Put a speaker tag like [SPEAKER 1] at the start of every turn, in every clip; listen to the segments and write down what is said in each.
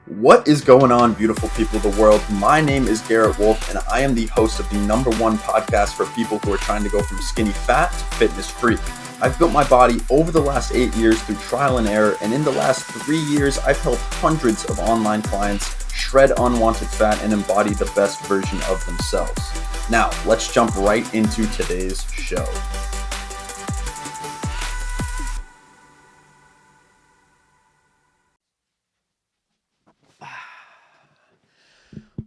[SPEAKER 1] What is going on, beautiful people of the world? My name is Garrett Wolf, and I am the host of the #1 podcast for people who are trying to go from skinny fat to fitness freak. I've built my body over the last 8 years through trial and error, and in the last 3 years, I've helped hundreds of online clients shred unwanted fat and embody the best version of themselves. Now, let's jump right into today's show.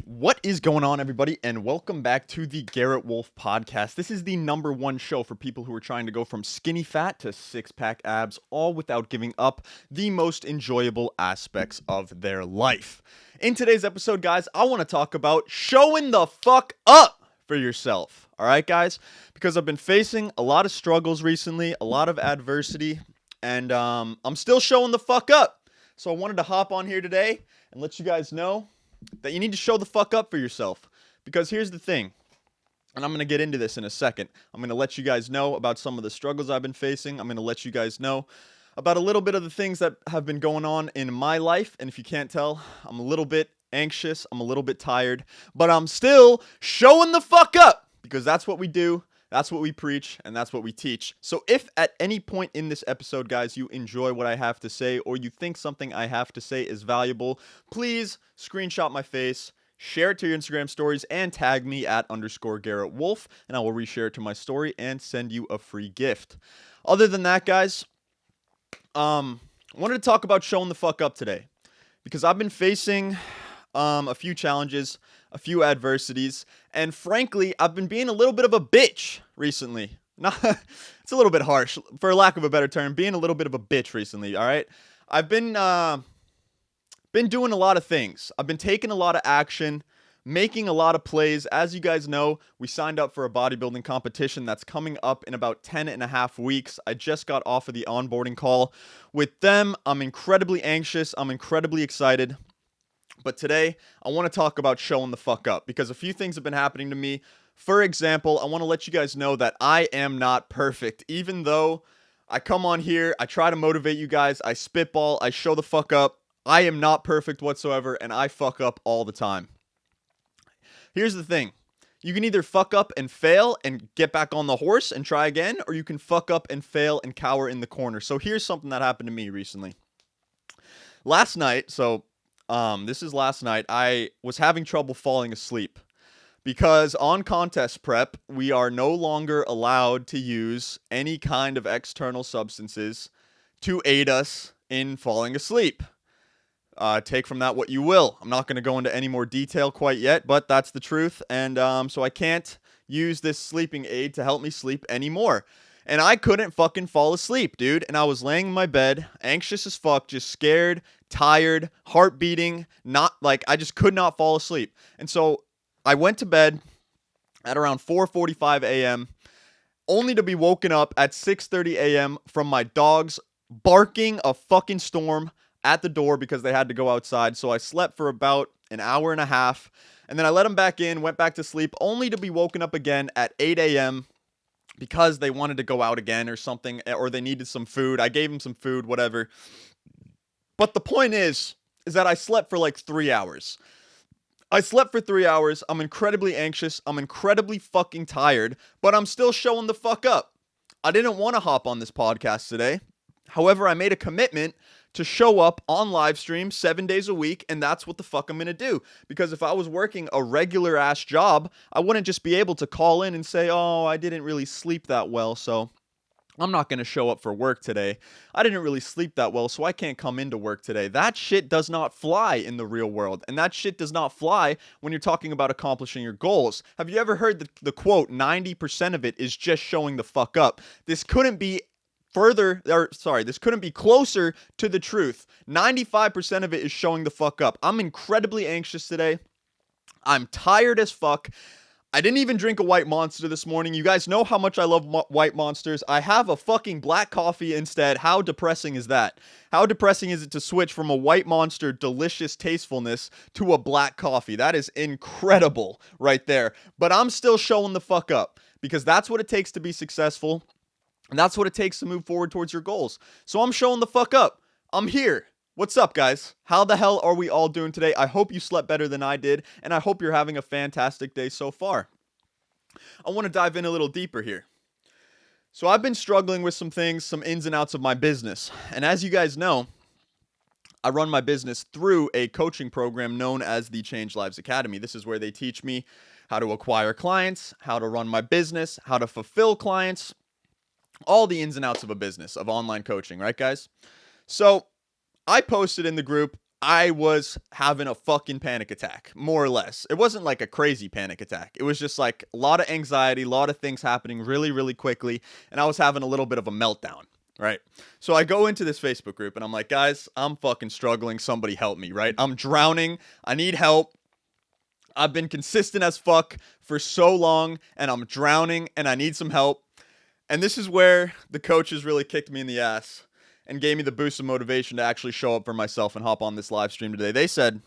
[SPEAKER 2] What is going on, everybody, and welcome back to the Garrett Wolf podcast. This is the #1 show for people who are trying to go from skinny fat to six-pack abs, all without giving up the most enjoyable aspects of their life. In today's episode, guys, I want to talk about showing the fuck up for yourself. All right, guys? Because I've been facing a lot of struggles recently, a lot of adversity, and I'm still showing the fuck up. So I wanted to hop on here today and let you guys know that you need to show the fuck up for yourself. Because here's the thing, and I'm going to get into this in a second. I'm going to let you guys know about some of the struggles I've been facing. I'm going to let you guys know about a little bit of the things that have been going on in my life. And if you can't tell, I'm a little bit anxious. I'm a little bit tired. But I'm still showing the fuck up. Because that's what we do. That's what we preach, and that's what we teach. So if at any point in this episode, guys, you enjoy what I have to say, or you think something I have to say is valuable, please screenshot my face, share it to your Instagram stories, and tag me at _Garrett Wolf, and I will reshare it to my story and send you a free gift. Other than that, guys, I wanted to talk about showing the fuck up today, because I've been facing a few challenges, a few adversities, and frankly, I've been being a little bit of a bitch recently. It's a little bit harsh, for lack of a better term, being a little bit of a bitch recently, all right? I've been doing a lot of things. I've been taking a lot of action, making a lot of plays. As you guys know, we signed up for a bodybuilding competition that's coming up in about 10 and a half weeks. I just got off of the onboarding call with them. I'm incredibly anxious. I'm incredibly excited. But today, I want to talk about showing the fuck up, because a few things have been happening to me. For example, I want to let you guys know that I am not perfect. Even though I come on here, I try to motivate you guys, I spitball, I show the fuck up, I am not perfect whatsoever, and I fuck up all the time. Here's the thing. You can either fuck up and fail and get back on the horse and try again, or you can fuck up and fail and cower in the corner. So here's something that happened to me recently. Last night, this is last night, I was having trouble falling asleep because on contest prep, we are no longer allowed to use any kind of external substances to aid us in falling asleep. Take from that what you will. I'm not going to go into any more detail quite yet, but that's the truth. And so I can't use this sleeping aid to help me sleep anymore. And I couldn't fucking fall asleep, dude. And I was laying in my bed, anxious as fuck, just scared, tired, heart beating, I just could not fall asleep. And so I went to bed at around 4:45 a.m., only to be woken up at 6:30 a.m. from my dogs barking a fucking storm at the door because they had to go outside. So I slept for about an hour and a half, and then I let them back in, went back to sleep, only to be woken up again at 8 a.m., because they wanted to go out again or something, or they needed some food. I gave them some food, whatever. But the point is that I slept for like 3 hours. I slept for 3 hours. I'm incredibly anxious. I'm incredibly fucking tired, but I'm still showing the fuck up. I didn't want to hop on this podcast today. However, I made a commitment to show up on live stream 7 days a week, and that's what the fuck I'm going to do. Because if I was working a regular ass job, I wouldn't just be able to call in and say, oh, I didn't really sleep that well, so I'm not going to show up for work today. I didn't really sleep that well, so I can't come into work today. That shit does not fly in the real world, and that shit does not fly when you're talking about accomplishing your goals. Have you ever heard the quote, 90% of it is just showing the fuck up? This couldn't be this couldn't be closer to the truth. 95% of it is showing the fuck up. I'm incredibly anxious today. I'm tired as fuck. I didn't even drink a white monster this morning. You guys know how much I love white monsters. I have a fucking black coffee instead. How depressing is that? How depressing is it to switch from a white monster delicious tastefulness to a black coffee? That is incredible right there. But I'm still showing the fuck up, because that's what it takes to be successful. And that's what it takes to move forward towards your goals. So I'm showing the fuck up. I'm here. What's up, guys? How the hell are we all doing today? I hope you slept better than I did, and I hope you're having a fantastic day so far. I want to dive in a little deeper here. So, I've been struggling with some things, some ins and outs of my business. And as you guys know, I run my business through a coaching program known as the Change Lives Academy. This is where they teach me how to acquire clients, how to run my business, how to fulfill clients, all the ins and outs of a business, of online coaching, right, guys? So, I posted in the group, I was having a fucking panic attack, more or less. It wasn't like a crazy panic attack. It was just like a lot of anxiety, a lot of things happening really, really quickly, and I was having a little bit of a meltdown, right? So I go into this Facebook group and I'm like, guys, I'm fucking struggling. Somebody help me, right? I'm drowning. I need help. I've been consistent as fuck for so long, and I'm drowning, and I need some help. And this is where the coaches really kicked me in the ass and gave me the boost of motivation to actually show up for myself and hop on this live stream today. They said,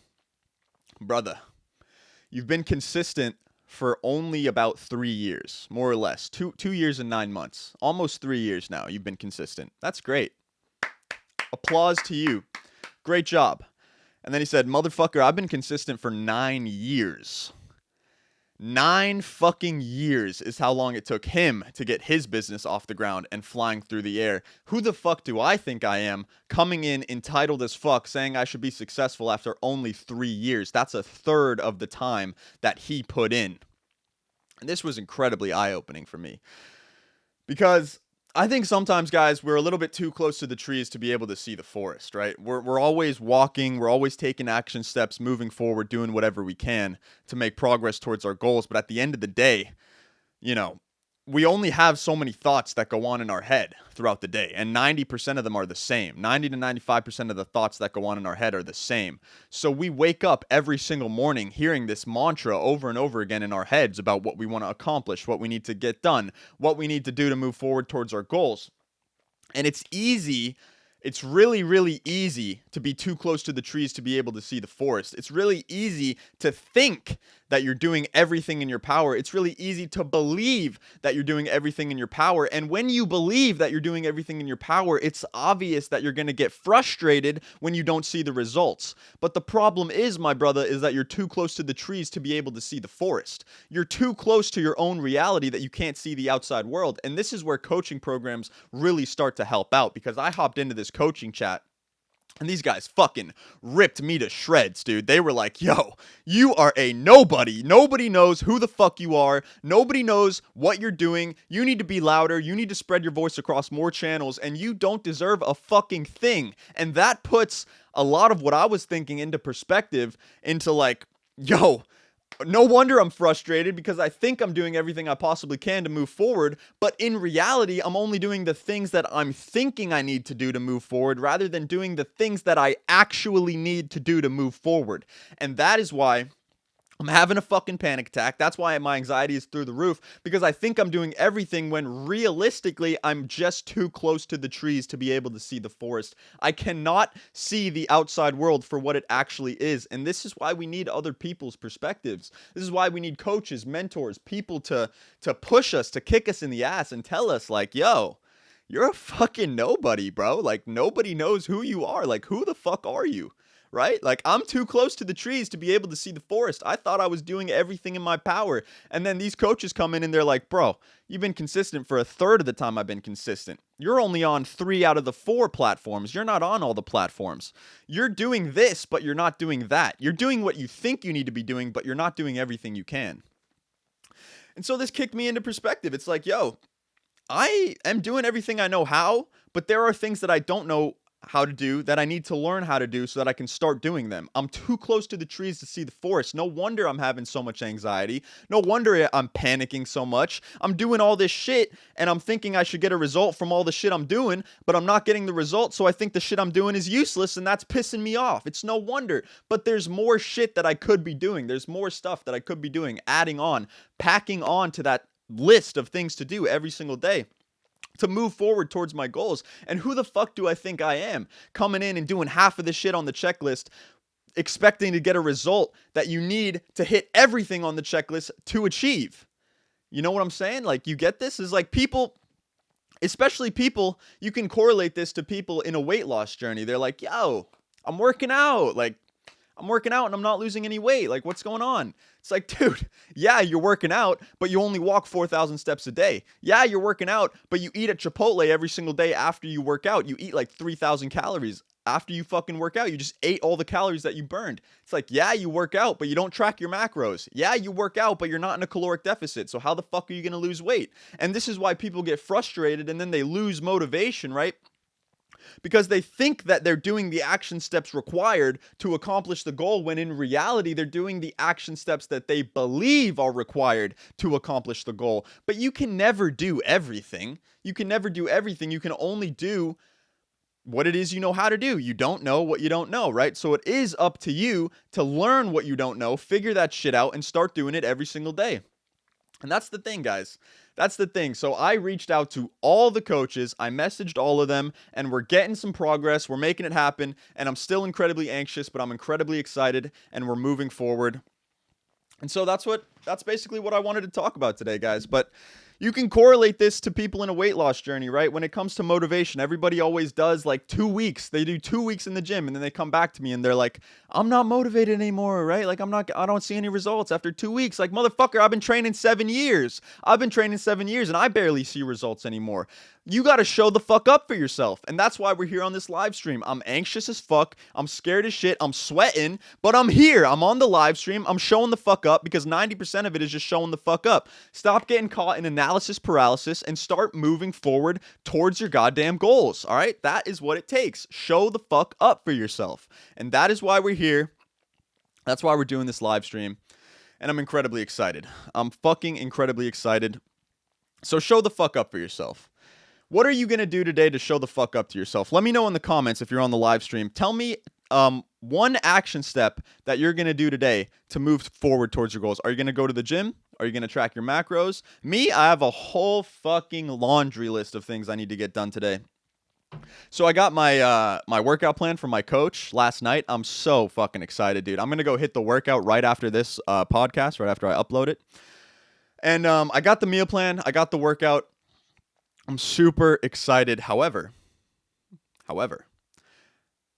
[SPEAKER 2] brother, you've been consistent for only about 3 years, more or less. Two years and 9 months. Almost 3 years now you've been consistent. That's great. Applause to you. Great job. And then he said, motherfucker, I've been consistent for 9 years. 9 fucking years is how long it took him to get his business off the ground and flying through the air. Who the fuck do I think I am, coming in entitled as fuck, saying I should be successful after only 3 years? That's a third of the time that he put in. And this was incredibly eye-opening for me. Because I think sometimes, guys, we're a little bit too close to the trees to be able to see the forest, right? We're always walking, we're always taking action steps, moving forward, doing whatever we can to make progress towards our goals. But at the end of the day, we only have so many thoughts that go on in our head throughout the day, and 90% of them are the same. 90 to 95% of the thoughts that go on in our head are the same. So we wake up every single morning hearing this mantra over and over again in our heads about what we want to accomplish, what we need to get done, what we need to do to move forward towards our goals. And it's easy. It's really, really easy to be too close to the trees to be able to see the forest. It's really easy to think that you're doing everything in your power. It's really easy to believe that you're doing everything in your power. And when you believe that you're doing everything in your power, it's obvious that you're going to get frustrated when you don't see the results. But the problem is, my brother, is that you're too close to the trees to be able to see the forest. You're too close to your own reality that you can't see the outside world. And this is where coaching programs really start to help out, because I hopped into this coaching chat and these guys fucking ripped me to shreds, dude. They were like, yo, you are a nobody. Nobody knows who the fuck you are. Nobody knows what you're doing. You need to be louder. You need to spread your voice across more channels, and you don't deserve a fucking thing. And that puts a lot of what I was thinking into perspective, into like, yo, no wonder I'm frustrated, because I think I'm doing everything I possibly can to move forward, but in reality, I'm only doing the things that I'm thinking I need to do to move forward, rather than doing the things that I actually need to do to move forward. And that is why I'm having a fucking panic attack. That's why my anxiety is through the roof, because I think I'm doing everything when realistically I'm just too close to the trees to be able to see the forest. I cannot see the outside world for what it actually is. And this is why we need other people's perspectives. This is why we need coaches, mentors, people to push us, to kick us in the ass and tell us like, yo, you're a fucking nobody, bro. Like, nobody knows who you are. Like, who the fuck are you? Right? Like, I'm too close to the trees to be able to see the forest. I thought I was doing everything in my power. And then these coaches come in and they're like, bro, you've been consistent for a third of the time I've been consistent. You're only on 3 out of the 4 platforms. You're not on all the platforms. You're doing this, but you're not doing that. You're doing what you think you need to be doing, but you're not doing everything you can. And so this kicked me into perspective. It's like, yo, I am doing everything I know how, but there are things that I don't know how to do that I need to learn how to do so that I can start doing them. I'm too close to the trees to see the forest. No wonder I'm having so much anxiety. No wonder I'm panicking so much. I'm doing all this shit and I'm thinking I should get a result from all the shit I'm doing, but I'm not getting the result, so I think the shit I'm doing is useless, and that's pissing me off. It's no wonder. But there's more shit that I could be doing. There's more stuff that I could be doing, adding on, packing on to that list of things to do every single day to move forward towards my goals. And who the fuck do I think I am, coming in and doing half of the shit on the checklist, expecting to get a result that you need to hit everything on the checklist to achieve? You know what I'm saying? Like, you get this? Is like people, especially people, you can correlate this to people in a weight loss journey. They're like, yo, I'm working out. Like, I'm working out and I'm not losing any weight. Like, what's going on? It's like, dude, yeah, you're working out, but you only walk 4,000 steps a day. Yeah, you're working out, but you eat at Chipotle every single day after you work out. You eat like 3,000 calories after you fucking work out. You just ate all the calories that you burned. It's like, yeah, you work out, but you don't track your macros. Yeah, you work out, but you're not in a caloric deficit. So how the fuck are you going to lose weight? And this is why people get frustrated and then they lose motivation, right? Because they think that they're doing the action steps required to accomplish the goal, when in reality, they're doing the action steps that they believe are required to accomplish the goal. But you can never do everything. You can never do everything. You can only do what it is you know how to do. You don't know what you don't know, right? So it is up to you to learn what you don't know, figure that shit out, and start doing it every single day. And that's the thing, guys. That's the thing. So I reached out to all the coaches. I messaged all of them, and we're getting some progress. We're making it happen, and I'm still incredibly anxious, but I'm incredibly excited, and we're moving forward. And so that's basically what I wanted to talk about today, guys. But you can correlate this to people in a weight loss journey, right? When it comes to motivation, everybody always does like 2 weeks. They do 2 weeks in the gym, and then they come back to me and they're like, I'm not motivated anymore, right? Like, I don't see any results after 2 weeks. Like, motherfucker, I've been training 7 years. And I barely see results anymore. You got to show the fuck up for yourself. And that's why we're here on this live stream. I'm anxious as fuck. I'm scared as shit. I'm sweating, but I'm here. I'm on the live stream. I'm showing the fuck up, because 90% of it is just showing the fuck up. Stop getting caught in analysis paralysis and start moving forward towards your goddamn goals. All right. That is what it takes. Show the fuck up for yourself. And that is why we're here. That's why we're doing this live stream. And I'm incredibly excited. I'm fucking incredibly excited. So show the fuck up for yourself. What are you going to do today to show the fuck up to yourself? Let me know in the comments if you're on the live stream. Tell me one action step that you're going to do today to move forward towards your goals. Are you going to go to the gym? Are you going to track your macros? Me, I have a whole fucking laundry list of things I need to get done today. So I got my workout plan from my coach last night. I'm so fucking excited, dude. I'm going to go hit the workout right after this podcast, right after I upload it. And I got the meal plan. I got the workout. I'm super excited. However,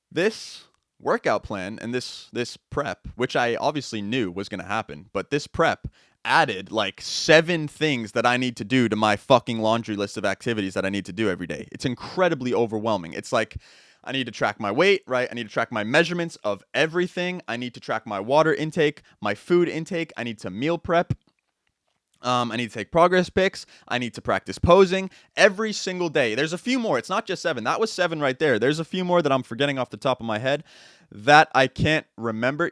[SPEAKER 2] this workout plan and this prep, which I obviously knew was going to happen, but this prep added like 7 things that I need to do to my fucking laundry list of activities that I need to do every day. It's incredibly overwhelming. It's like, I need to track my weight, right? I need to track my measurements of everything. I need to track my water intake, my food intake. I need to meal prep. I need to take progress pics. I need to practice posing every single day. There's a few more. It's not just 7. That was 7 right there. There's a few more that I'm forgetting off the top of my head that I can't remember.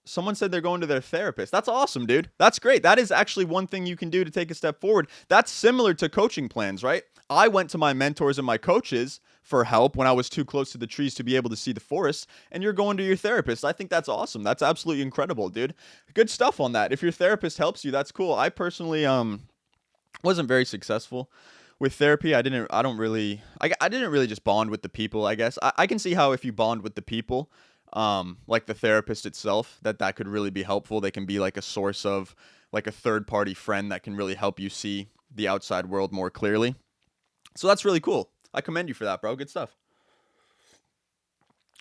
[SPEAKER 2] Someone said they're going to their therapist. That's awesome, dude. That's great. That is actually one thing you can do to take a step forward. That's similar to coaching plans, right? I went to my mentors and my coaches for help when I was too close to the trees to be able to see the forest, and you're going to your therapist. I think that's awesome. That's absolutely incredible, dude. Good stuff on that. If your therapist helps you, that's cool. I personally wasn't very successful with therapy. I didn't really just bond with the people, I guess. I can see how if you bond with the people, like the therapist itself, that could really be helpful. They can be like a source of like a third party friend that can really help you see the outside world more clearly. So that's really cool. I commend you for that, bro. Good stuff.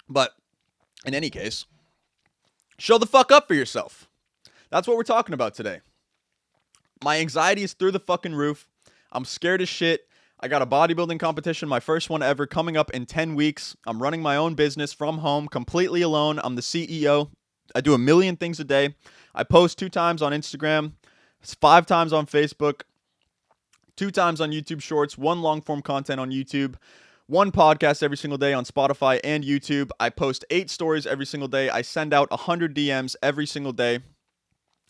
[SPEAKER 2] But in any case, show the fuck up for yourself. That's what we're talking about today. My anxiety is through the fucking roof. I'm scared as shit. I got a bodybuilding competition, my first one ever, coming up in 10 weeks. I'm running my own business from home, completely alone. I'm the CEO. I do a million things a day. I post 2 times on Instagram, 5 times on Facebook, 2 times on YouTube Shorts, 1 long-form content on YouTube, 1 podcast every single day on Spotify and YouTube. I post 8 stories every single day. I send out 100 DMs every single day.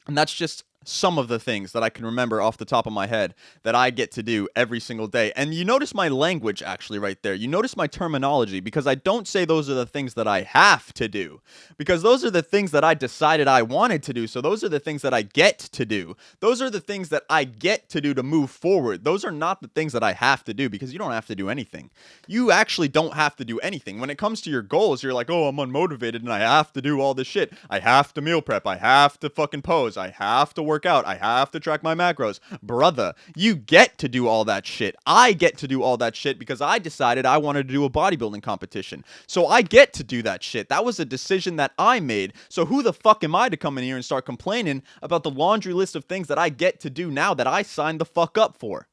[SPEAKER 2] And that's just some of the things that I can remember off the top of my head that I get to do every single day. And you notice my language actually right there. You notice my terminology, because I don't say those are the things that I have to do, because those are the things that I decided I wanted to do. So those are the things that I get to do. Those are the things that I get to do to move forward. Those are not the things that I have to do, because you don't have to do anything. You actually don't have to do anything. When it comes to your goals, you're like, oh, I'm unmotivated and I have to do all this shit. I have to meal prep. I have to fucking pose. I have to work out. I have to track my macros. Brother, you get to do all that shit. I get to do all that shit because I decided I wanted to do a bodybuilding competition. So I get to do that shit. That was a decision that I made. So who the fuck am I to come in here and start complaining about the laundry list of things that I get to do now that I signed the fuck up for?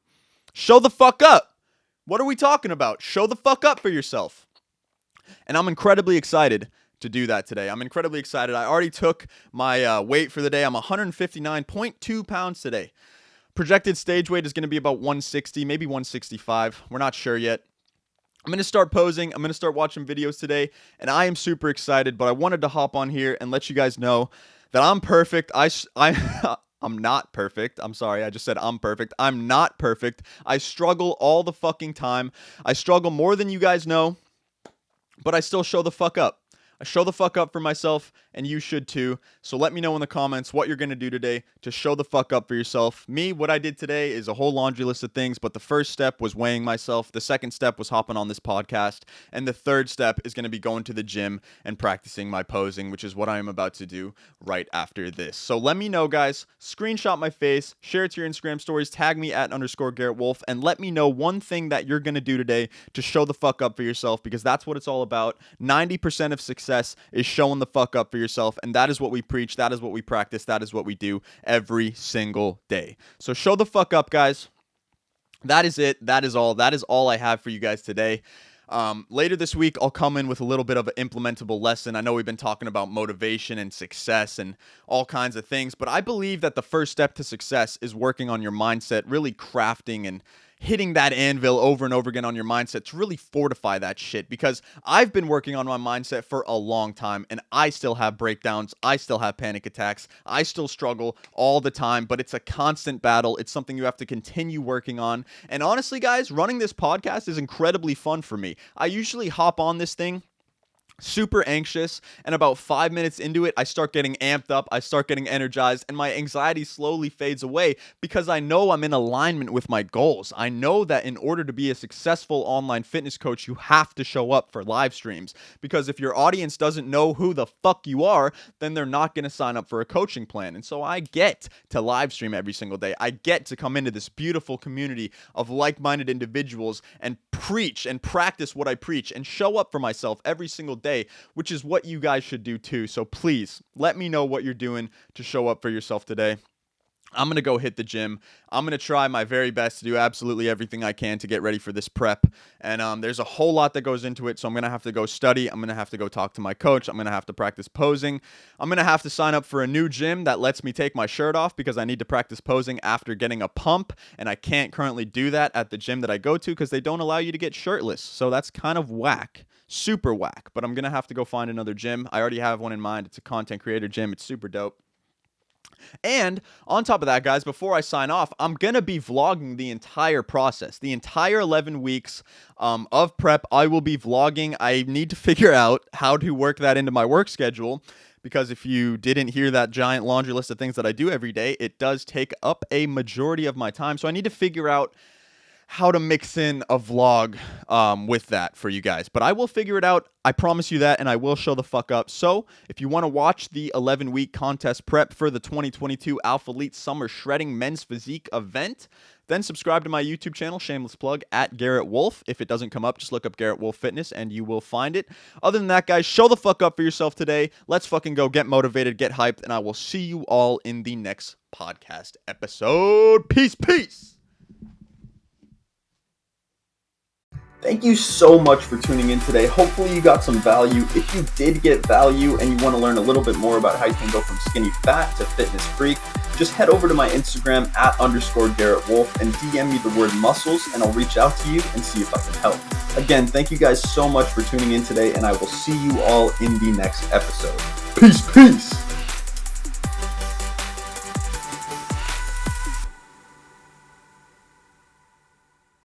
[SPEAKER 2] Show the fuck up. What are we talking about? Show the fuck up for yourself. And I'm incredibly excited to do that today. I'm incredibly excited. I already took my weight for the day. I'm 159.2 pounds today. Projected stage weight is going to be about 160, maybe 165. We're not sure yet. I'm going to start posing. I'm going to start watching videos today, and I am super excited, but I wanted to hop on here and let you guys know that I'm perfect. I'm not perfect. I'm sorry. I just said I'm perfect. I'm not perfect. I struggle all the fucking time. I struggle more than you guys know, but I still show the fuck up. I show the fuck up for myself, and you should too. So let me know in the comments what you're going to do today to show the fuck up for yourself. Me, what I did today is a whole laundry list of things, but the first step was weighing myself. The second step was hopping on this podcast. And the third step is going to be going to the gym and practicing my posing, which is what I am about to do right after this. So let me know, guys. Screenshot my face, share it to your Instagram stories, tag me at _Garrett Wolf, and let me know one thing that you're going to do today to show the fuck up for yourself, because that's what it's all about. 90% of success is showing the fuck up for yourself, and that is what we preach, that is what we practice, that is what we do every single day. So show the fuck up, guys. That is it. That is all I have for you guys today. Later this week, I'll come in with a little bit of an implementable lesson. I know we've been talking about motivation and success and all kinds of things, but I believe that the first step to success is working on your mindset, really crafting and hitting that anvil over and over again on your mindset to really fortify that shit, because I've been working on my mindset for a long time, and I still have breakdowns. I still have panic attacks. I still struggle all the time, but it's a constant battle. It's something you have to continue working on. And honestly, guys, running this podcast is incredibly fun for me. I usually hop on this thing super anxious, and about 5 minutes into it, I start getting amped up, I start getting energized, and my anxiety slowly fades away because I know I'm in alignment with my goals. I know that in order to be a successful online fitness coach, you have to show up for live streams, because if your audience doesn't know who the fuck you are, then they're not going to sign up for a coaching plan. And so I get to live stream every single day. I get to come into this beautiful community of like-minded individuals and preach and practice what I preach and show up for myself every single day, which is what you guys should do too. So please let me know what you're doing to show up for yourself today. I'm going to go hit the gym. I'm going to try my very best to do absolutely everything I can to get ready for this prep. And there's a whole lot that goes into it. So I'm going to have to go study. I'm going to have to go talk to my coach. I'm going to have to practice posing. I'm going to have to sign up for a new gym that lets me take my shirt off, because I need to practice posing after getting a pump. And I can't currently do that at the gym that I go to because they don't allow you to get shirtless. So that's kind of whack. Super whack. But I'm going to have to go find another gym. I already have one in mind. It's a content creator gym. It's super dope. And on top of that, guys, before I sign off, I'm going to be vlogging the entire process, the entire 11 weeks of prep. I will be vlogging. I need to figure out how to work that into my work schedule, because if you didn't hear that giant laundry list of things that I do every day, it does take up a majority of my time. So I need to figure out how to mix in a vlog with that for you guys. But I will figure it out. I promise you that, and I will show the fuck up. So if you want to watch the 11-week contest prep for the 2022 Alpha Elite Summer Shredding Men's Physique event, then subscribe to my YouTube channel, shameless plug, at Garrett Wolf. If it doesn't come up, just look up Garrett Wolf Fitness and you will find it. Other than that, guys, show the fuck up for yourself today. Let's fucking go, get motivated, get hyped, and I will see you all in the next podcast episode. Peace, peace.
[SPEAKER 1] Thank you so much for tuning in today. Hopefully you got some value. If you did get value and you want to learn a little bit more about how you can go from skinny fat to fitness freak, just head over to my Instagram at _Garrett Wolf and DM me the word muscles, and I'll reach out to you and see if I can help. Again, thank you guys so much for tuning in today, and I will see you all in the next episode. Peace, peace.